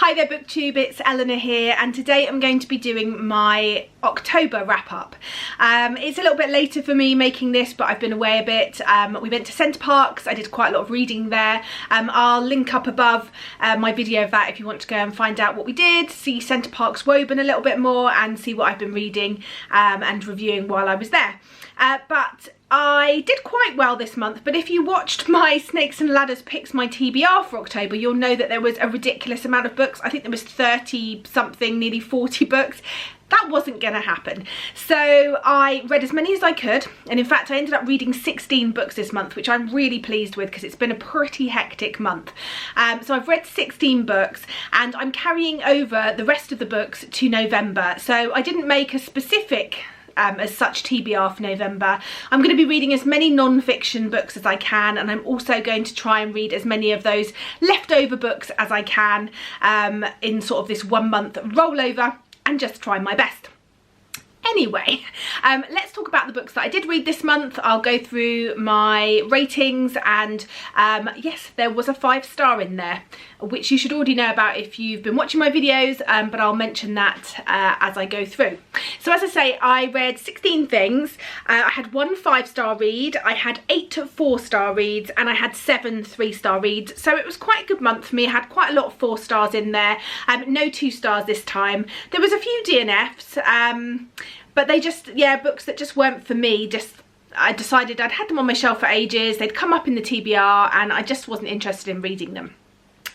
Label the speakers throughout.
Speaker 1: Hi there BookTube, it's Eleanor here, and today I'm going to be doing my October wrap up. It's a little bit later for me making this, but I've been away a bit. We went to Center Parcs. I did quite a lot of reading there. I'll link up above my video of that if you want to go and find out what we did, see Center Parcs Woburn a little bit more and see what I've been reading and reviewing while I was there. But I did quite well this month, but if you watched my Snakes and Ladders Picks My TBR for October, you'll know that there was a ridiculous amount of books. I think there was 30 something, nearly 40 books. That wasn't going to happen. So I read as many as I could, and in fact I ended up reading 16 books this month, which I'm really pleased with because it's been a pretty hectic month. So I've read 16 books and I'm carrying over the rest of the books to November. So I didn't make a specific as such TBR for November. I'm going to be reading as many non-fiction books as I can, and I'm also going to try and read as many of those leftover books as I can in sort of this 1 month rollover, and just try my best. Anyway, let's talk about the books that I did read this month. I'll go through my ratings, and yes, there was a 5-star in there, which you should already know about if you've been watching my videos, but I'll mention that as I go through. So as I say, I read 16 things. I had 1 5-star read, I had 8 4-star reads, and I had 7 3-star reads. So it was quite a good month for me. I had quite a lot of 4 stars in there, no 2 stars this time. There was a few DNFs, but they just, yeah, books that just weren't for me. I decided I'd had them on my shelf for ages, they'd come up in the TBR, and I just wasn't interested in reading them.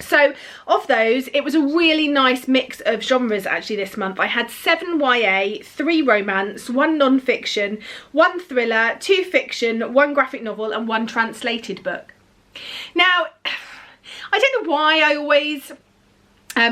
Speaker 1: So of those, it was a really nice mix of genres actually this month. I had 7 YA, 3 romance, 1 non-fiction, 1 thriller, 2 fiction, 1 graphic novel, and 1 translated book. Now, I don't know why I always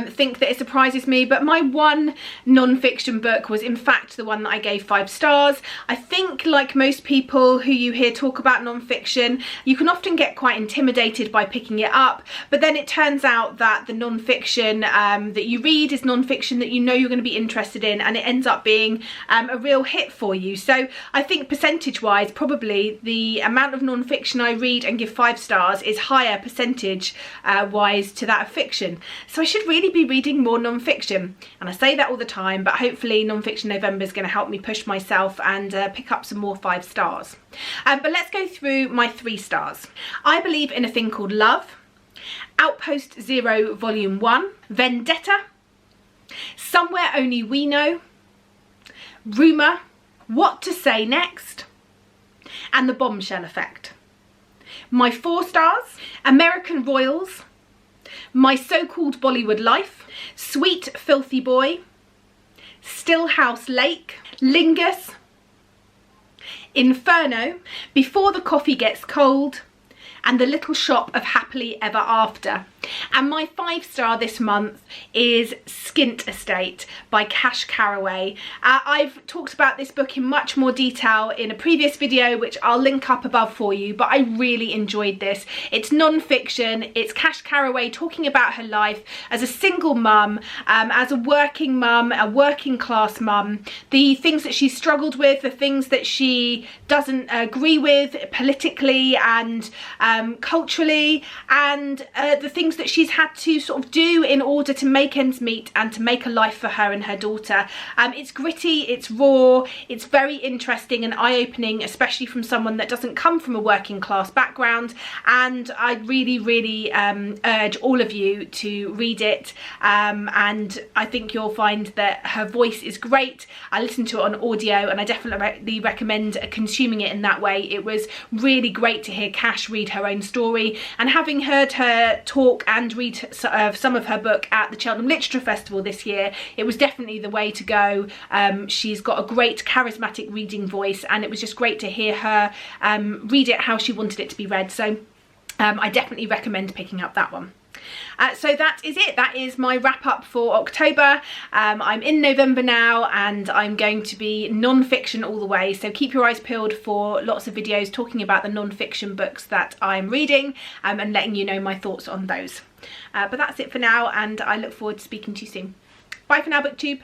Speaker 1: think that it surprises me, but my 1 non-fiction book was in fact the one that I gave 5 stars. I think, like most people who you hear talk about non-fiction, you can often get quite intimidated by picking it up, but then it turns out that the non-fiction that you read is non-fiction that you know you're going to be interested in, and it ends up being a real hit for you. So I think percentage wise, probably the amount of non-fiction I read and give 5 stars is higher percentage wise to that of fiction. So I should really be reading more non-fiction, and I say that all the time, but hopefully non-fiction November is going to help me push myself and pick up some more 5 stars. But let's go through my 3 stars. I Believe in a Thing Called Love, Outpost Zero Volume 1, Vendetta, Somewhere Only We Know, Rumour, What to Say Next, and The Bombshell Effect. My 4 stars, American Royals, My So-Called Bollywood Life, Sweet Filthy Boy, Stillhouse Lake, Lingus, Inferno, Before the Coffee Gets Cold, and The Little Shop of Happily Ever After. And my 5-star this month is Skint Estate by Cash Carraway. I've talked about this book in much more detail in a previous video, which I'll link up above for you, but I really enjoyed this. It's non-fiction, it's Cash Carraway talking about her life as a single mum, as a working mum, a working class mum, the things that she's struggled with, the things that she doesn't agree with politically and culturally, and the things that she's had to sort of do in order to make ends meet and to make a life for her and her daughter. It's gritty, it's raw, it's very interesting and eye-opening, especially from someone that doesn't come from a working class background, and I really urge all of you to read it, and I think you'll find that her voice is great. I listened to it on audio and I definitely recommend consuming it in that way. It was really great to hear Cash read her own story, and having heard her talk and read some of her book at the Cheltenham Literature Festival this year, it was definitely the way to go. She's got a great charismatic reading voice, and it was just great to hear her read it how she wanted it to be read. So I definitely recommend picking up that one. So that is it. That is my wrap up for October. I'm in November now, and I'm going to be non-fiction all the way, so keep your eyes peeled for lots of videos talking about the non-fiction books that I'm reading, and letting you know my thoughts on those. But that's it for now, and I look forward to speaking to you soon. Bye for now, BookTube.